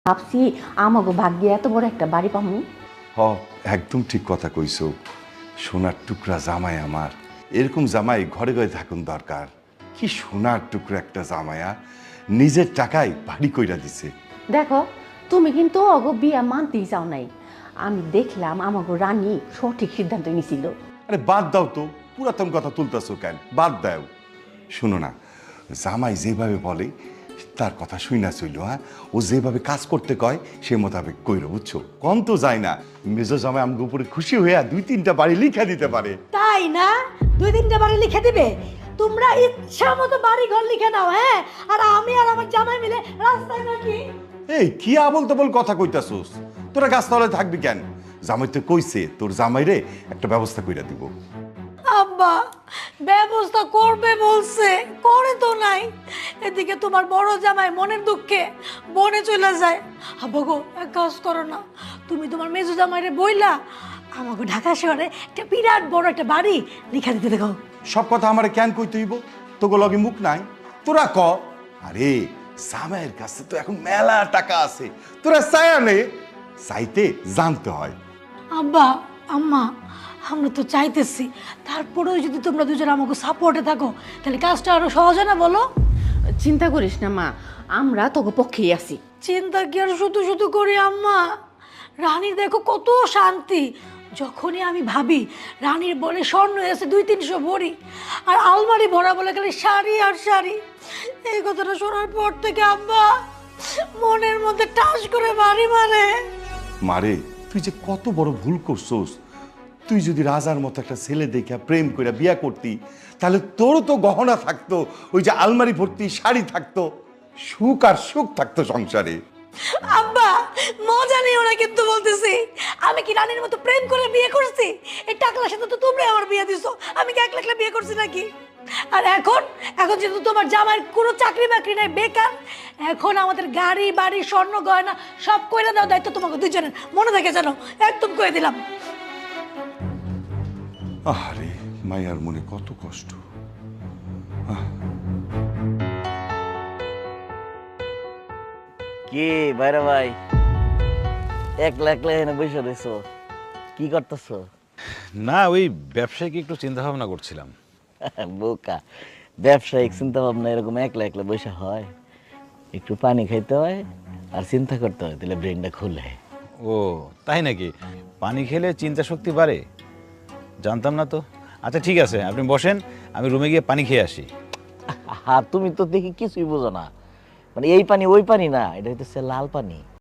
ভাবছি আমাকে ভাগ্যে এত বড় একটা বাড়ি পামু। হ, একদম ঠিক কথা কইছো। সোনার টুকরা জামাই আমার, এরকম জামাই ঘরে ঘরে থাকুন দরকার। কি সোনার টুকরা একটা জামাইয়া, নিজের টাকায় বাড়ি কইরা দিছে। দেখো, তুমি কিন্তু অগো বিয়া মানতেই চাও নাই। আমি দেখলাম আমাকে রানী সঠিক সিদ্ধান্ত নিছিল। আরে বাদ দাও তো, পুরাতন কথা তুলতেছো কেন? বাদ দাও। শুনো না, জামাই যেভাবে বলে তার কথা শুই না চইল। হ্যাঁ, ও যেভাবে কাজ করতে কয় সে মোতাবেক কইরো, বুঝছো? কম তো যায় না, মেজো জামাই আমগো উপরে খুশি হইয়া 2-3টা বাড়ি লিখা দিতে পারে। তাই না? 2-3টা বাড়ি লিখে দিবে? তোমরা ইচ্ছা মতো বাড়ি ঘর লিখে নাও, হ্যাঁ? আর আমি আর আমার জামাই মিলে রাস্তায় নাকি? এই কি আবল তাবল কথা কইতাছোস? তোরা গাছতলে থাকবি কেন? জামাই তো কইছে তোর জামাইরে একটা ব্যবস্থা কইরা দিব। আব্বা ব্যবস্থা করবে বলছে, করে তো নাই। এদিকে তোমার বড় জামাই মনের দুঃখে বনে চলে যায়। আব্বা গো, এক কাজ করো না, তুমি তোমার মেজো জামাইরে বইলা আমাকে ঢাকা শহরে একটা বিরাট বড় একটা বাড়ি লিখা দিতে দেখো। সব কথা আমারে কেন কইতে হইব? তোকে লগে মুখ নাই, তোরা ক। আরে জামাইয়ের কাছে তো এখন মেলা টাকা আছে, তোরা চায়া নে। চাইতে জানতে হয়। আব্বা আম্মা, আমরা তো চাইতেছি, তারপরেও যদি তোমরা দুজন আমাকে সাপোর্টে থাকো তাহলে কাজটা আরো সহজ হয় না বলো? চিন্তা করিস না মা, আমরা তোকে পক্ষেই আছি। চিন্তা কি আর শুধু শুধু করি আম্মা? রানীর দেখো কত শান্তি। যখনই আমি ভাবি রানীর বলে স্বর্ণ এসে 200-300 ভরি, আর আলমারি ভরা বলে গেলে শাড়ি আর শাড়ি, এই কথাটা শোনার পর থেকে আব্বা মনের মধ্যে টাস করে বাড়ি মারে। মারে, তুই যে কত বড় ভুল করছস। তুই যদি রাজার মতো একটা ছেলে দেখে প্রেম করে বিয়া করতি, তাহলে তোরও তো গহনা থাকতো, ওই যে আলমারি ভর্তি শাড়ি থাকতো, সুখ আর সুখ থাকতো সংসারে। আব্বা মজা নিও না কিন্তু বলতেছি, আমি কি রানীর মতো প্রেম করে বিয়ে করছি? এই টাকলার সাথে তো তোমরা আমার বিয়ে দিছো, আমি কি একলা একলা বিয়ে করছি নাকি? আর এখন এখন যেহেতু তোমার জামাইয়ের কোনো চাকরি বাকরি নাই, বেকার, এখন আমাদের গাড়ি বাড়ি স্বর্ণ গয়না সব কইরা দাও, দায়িত্ব তোমাকে দুজনের, মনে থাকে জানো, একদম কয়ে দিলাম। আরে মায়ার মনে কত কষ্ট। কি ভাইরা ভাই, একলা একলা এনে বসে রয়েছো, কি করতেছো? না, ওই ব্যবসায়িক একটু চিন্তা ভাবনা করছিলাম। বোকা, ব্যবসায়িক চিন্তা ভাবনা এরকম একলা একলা বসে হয়? একটু পানি খাইতে হয় আর চিন্তা করতে হয়, তাহলে ব্রেনটা খুলে। ও তাই নাকি? পানি খেলে চিন্তা শক্তি বাড়ে? জানতাম না তো। আচ্ছা ঠিক আছে, আপনি বসেন, আমি রুমে গিয়ে পানি খেয়ে আসি। আর তুমি তো দেখি কিছুই বোঝো না, মানে এই পানি ওই পানি না, এটা হইতেছে লাল পানি।